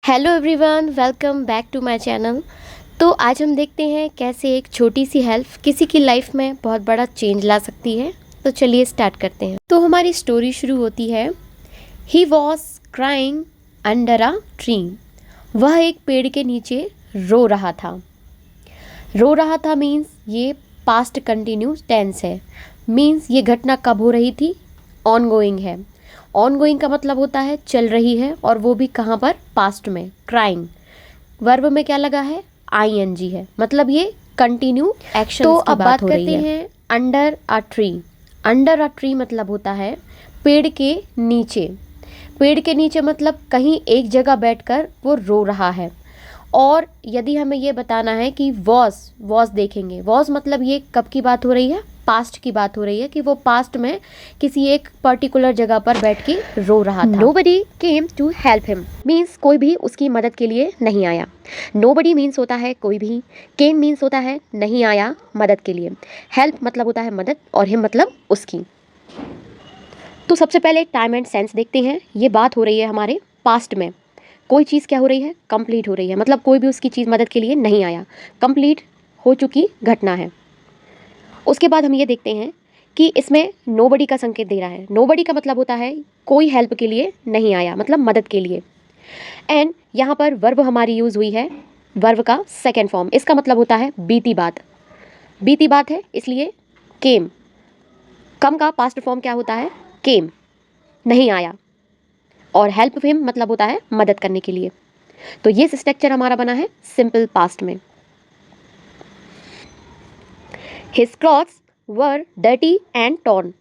Hello everyone, welcome back to my channel. तो आज हम देखते हैं कैसे एक छोटी सी हेल्प किसी की लाइफ में बहुत बड़ा चेंज ला सकती है। तो चलिए स्टार्ट करते हैं। तो हमारी स्टोरी शुरू होती है। He was crying under a tree. वह एक पेड़ के नीचे रो रहा था। रो रहा था मीन्स ये पास्ट कंटिन्यूस टेंस है। मीन्स ये घटना कब हो रही थी? ऑनगोइंग है। ऑनगोइंग का मतलब होता है चल रही है, और वो भी कहाँ पर? पास्ट में। क्राइंग वर्ब में क्या लगा है? आईएनजी है, मतलब ये कंटिन्यू एक्शन तो की अब बात हो रही है। बात करते हैं under a tree. Under a tree मतलब होता है पेड़ के नीचे। पेड़ के नीचे मतलब कहीं एक जगह बैठकर वो रो रहा है। और यदि हमें ये बताना है कि वॉज देखेंगे। वॉज मतलब ये कब की बात हो रही है? पास्ट की बात हो रही है कि वो पास्ट में किसी एक पर्टिकुलर जगह पर बैठ के रो रहा था। Nobody came to help him means कोई भी उसकी मदद के लिए नहीं आया। नोबडी मीन्स होता है कोई भी। केम मीन्स होता है नहीं आया मदद के लिए। हेल्प मतलब होता है मदद, और हिम मतलब उसकी। तो सबसे पहले टाइम एंड सेंस देखते हैं। ये बात हो रही है हमारे पास्ट में। कोई चीज़ क्या हो रही है? कंप्लीट हो रही है, मतलब कोई भी उसकी चीज़ मदद के लिए नहीं आया। कंप्लीट हो चुकी घटना है। उसके बाद हम ये देखते हैं कि इसमें नोबडी का संकेत दे रहा है। नोबडी का मतलब होता है कोई हेल्प के लिए नहीं आया, मतलब मदद के लिए। एंड यहाँ पर वर्ब हमारी यूज़ हुई है, वर्ब का सेकेंड फॉर्म। इसका मतलब होता है बीती बात। बीती बात है इसलिए केम। कम का पास्ट फॉर्म क्या होता है? केम, नहीं आया। और हेल्प हिम मतलब होता है मदद करने के लिए। तो ये स्ट्रक्चर हमारा बना है सिंपल पास्ट में। His clothes were dirty and torn.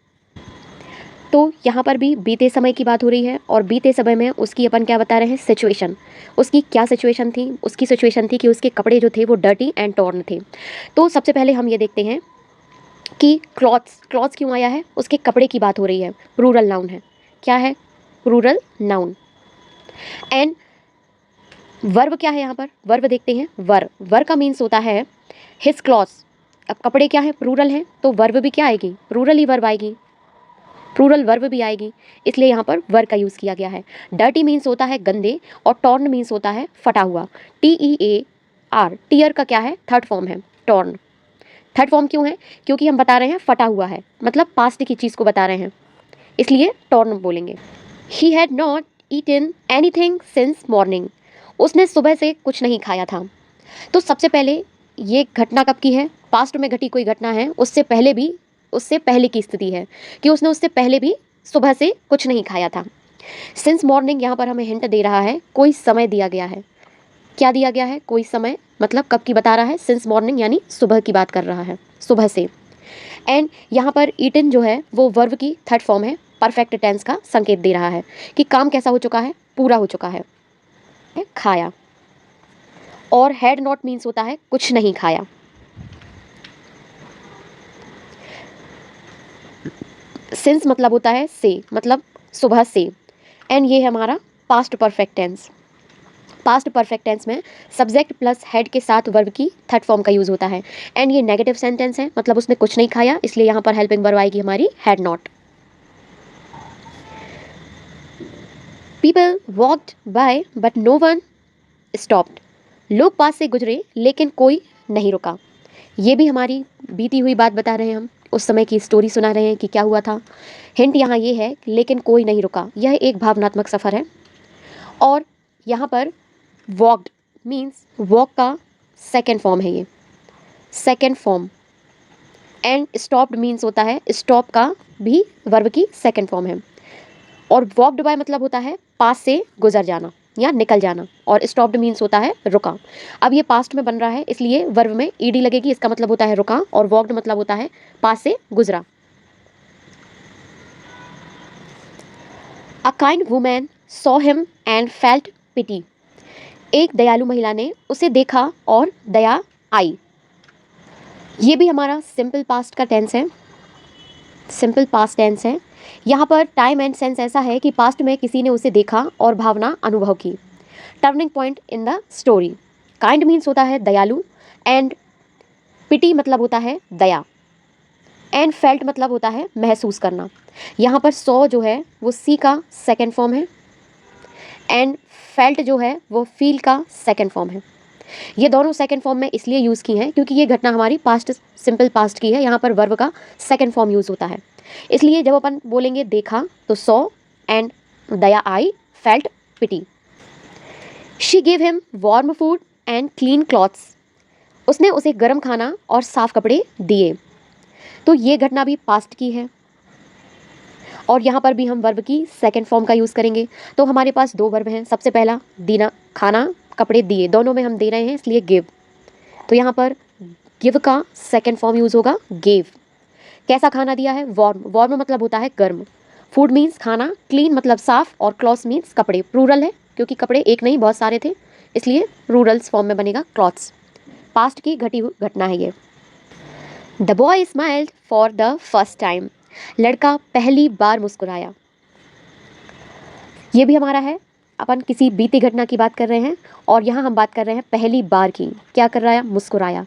तो यहाँ पर भी बीते समय की बात हो रही है, और बीते समय में उसकी अपन क्या बता रहे हैं? सिचुएशन। उसकी क्या सिचुएशन थी? उसकी सिचुएशन थी कि उसके कपड़े जो थे वो डर्टी एंड टॉर्न थे। तो सबसे पहले हम ये देखते हैं कि क्लॉथ्स क्लॉथ्स क्यों आया है? उसके कपड़े की बात हो रही है। प्लूरल नाउन है। क्या है? Plural noun. एंड वर्ब क्या है यहाँ पर? वर्ब देखते हैं। वर का मीन्स होता है हिज क्लॉथ्स। अब कपड़े क्या है? प्लूरल है, तो वर्ब भी क्या आएगी? प्लूरल ही वर्ब आएगी। प्लूरल वर्ब भी आएगी, इसलिए यहाँ पर वर का यूज़ किया गया है। डर्टी मीन्स होता है गंदे, और टॉर्न मीन्स होता है फटा हुआ। TEAR, टीयर का क्या है? थर्ड फॉर्म है टॉर्न। थर्ड फॉर्म क्यों है? क्योंकि हम बता रहे हैं फटा हुआ है, मतलब पास्ट की चीज़ को बता रहे हैं, इसलिए टॉर्न बोलेंगे। He had not eaten anything since morning. उसने सुबह से कुछ नहीं खाया था। तो सबसे पहले ये घटना कब की है? पास्ट में घटी कोई घटना है, उससे पहले की स्थिति है कि उसने उससे पहले भी सुबह से कुछ नहीं खाया था। सिंस मॉर्निंग यहाँ पर हमें हिंट दे रहा है, कोई समय दिया गया है। क्या दिया गया है? कोई समय, मतलब कब की बता रहा है? सिंस मॉर्निंग यानी सुबह की बात कर रहा है, सुबह से। एंड यहाँ पर ईटन जो है वो वर्ब की थर्ड फॉर्म है, परफेक्ट टेंस का संकेत दे रहा है कि काम कैसा हो चुका है? पूरा हो चुका है, खाया। और हैड नॉट मीन्स होता है कुछ नहीं खाया। सिंस मतलब होता है से, मतलब सुबह से। एंड ये है हमारा past perfect tense. Past perfect tense में सब्जेक्ट प्लस हेड के साथ वर्ब की थर्ड फॉर्म का यूज़ होता है। एंड ये नेगेटिव सेंटेंस है, मतलब उसने कुछ नहीं खाया, इसलिए यहाँ पर हेल्पिंग वर्ब आएगी हमारी had not. People walked by but no one stopped. लोग पास से गुजरे लेकिन कोई नहीं रुका। ये भी हमारी बीती हुई बात बता रहे हैं, हम उस समय की स्टोरी सुना रहे हैं कि क्या हुआ था। हिंट यहाँ ये है लेकिन कोई नहीं रुका, यह एक भावनात्मक सफ़र है। और यहाँ पर वॉक्ड मीन्स वॉक का सेकेंड फॉर्म है, ये second form. And stopped means होता है स्टॉप का भी वर्ब की सेकेंड फॉर्म है। और वॉक्ड बाय मतलब होता है पास से गुजर जाना या निकल जाना, और स्टॉप्ड मीन्स होता है रुका। अब ये पास्ट में बन रहा है, इसलिए वर्ब में ईडी लगेगी, इसका मतलब होता है रुका, और वॉक्ड मतलब होता है पास से गुजरा। A kind women saw him and felt pity. एक दयालु महिला ने उसे देखा और दया आई। ये भी हमारा सिंपल पास्ट का टेंस है, सिंपल पास्ट टेंस है। यहाँ पर टाइम एंड सेंस ऐसा है कि पास्ट में किसी ने उसे देखा और भावना अनुभव की। Turning point in the story. Kind means होता है दयालु, एंड पिटी मतलब होता है दया, एंड फेल्ट मतलब होता है महसूस करना। यहाँ पर सॉ जो है वो सी का सेकेंड फॉर्म है, एंड फेल्ट जो है वो फील का सेकंड फॉर्म है। ये दोनों सेकंड फॉर्म में इसलिए यूज़ की हैं क्योंकि ये घटना हमारी पास्ट, सिंपल पास्ट की है। यहाँ पर वर्ब का सेकंड फॉर्म यूज़ होता है। इसलिए जब अपन बोलेंगे देखा तो सॉ एंड दया आई, felt pity. She give him warm food and clean clothes. उसने उसे गर्म खाना और साफ कपड़े दिए। तो ये घटना भी पास्ट की है और यहाँ पर भी हम वर्ब की सेकंड फॉर्म का यूज़ करेंगे। तो हमारे पास दो वर्ब हैं। सबसे पहला देना, खाना, कपड़े दिए, दोनों में हम दे रहे हैं इसलिए गिव। तो यहाँ पर गिव का सेकंड फॉर्म यूज़ होगा गेव। कैसा खाना दिया है? वार्म। वार्म मतलब होता है गर्म। फूड मीन्स खाना, क्लीन मतलब साफ, और क्लॉथ्स मीन्स कपड़े। प्लूरल है क्योंकि कपड़े एक नहीं बहुत सारे थे, इसलिए प्लूरल्स फॉर्म में बनेगा क्लॉथ्स। पास्ट की घटी हुई घटना है ये। The boy smiled for the first time. लड़का पहली बार मुस्कुराया। ये भी हमारा है, अपन किसी बीती घटना की बात कर रहे हैं और यहाँ हम बात कर रहे हैं पहली बार की। क्या कर रहा है? मुस्कुराया।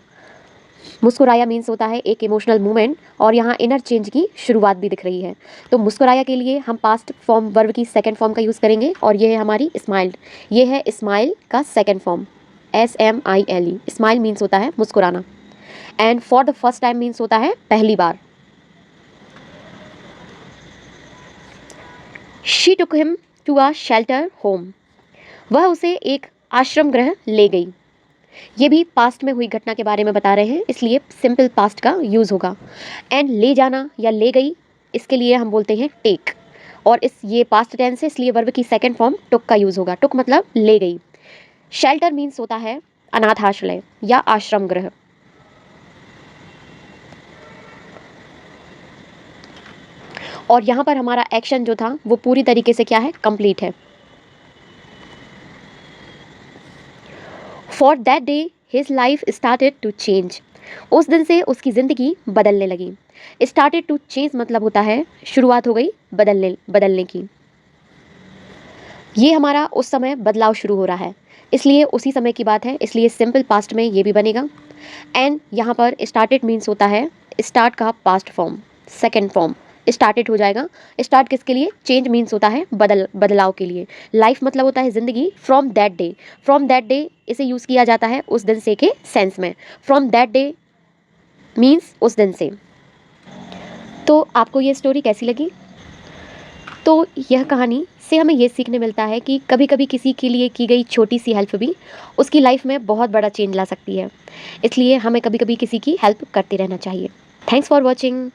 मुस्कुराया मीन्स होता है एक इमोशनल मूवमेंट, और यहाँ इनर चेंज की शुरुआत भी दिख रही है। तो मुस्कुराया के लिए हम पास्ट फॉर्म वर्ब की सेकंड फॉर्म का यूज़ करेंगे और ये है हमारी स्माइल्ड। ये है स्माइल का second form, SMILE। Smile means होता है मुस्कुराना, and for the first time means होता है पहली बार। She took him to a shelter home. वह उसे एक आश्रम गृह ले गई। ये भी पास्ट में हुई घटना के बारे में बता रहे हैं, इसलिए सिंपल पास्ट का यूज़ होगा। एंड ले जाना या ले गई, इसके लिए हम बोलते हैं टेक, और ये पास्ट टेंस है इसलिए वर्ब की सेकंड फॉर्म टुक का यूज़ होगा। टुक मतलब ले गई। शेल्टर मीन्स होता है अनाथाश्रय या आश्रम गृह। और यहाँ पर हमारा एक्शन जो था वो पूरी तरीके से क्या है? कंप्लीट है। For that day his life started to change. उस दिन से उसकी ज़िंदगी बदलने लगी। स्टार्टेड टू चेंज मतलब होता है शुरुआत हो गई बदलने की। ये हमारा उस समय बदलाव शुरू हो रहा है, इसलिए उसी समय की बात है, इसलिए सिंपल पास्ट में ये भी बनेगा। एंड यहाँ पर स्टार्टेड मीन्स होता है स्टार्ट का past form, second form started हो जाएगा। स्टार्ट किसके लिए? चेंज मीन्स होता है बदलाव के लिए। लाइफ मतलब होता है ज़िंदगी। From that day, from that day इसे यूज़ किया जाता है उस दिन से के सेंस में। फ्रॉम दैट डे मीन्स उस दिन से। तो आपको ये स्टोरी कैसी लगी? तो यह कहानी से हमें ये सीखने मिलता है कि कभी कभी किसी के लिए की गई छोटी सी हेल्प भी उसकी लाइफ में बहुत बड़ा चेंज ला सकती है, इसलिए हमें कभी कभी किसी की हेल्प करते रहना चाहिए। Thanks for watching.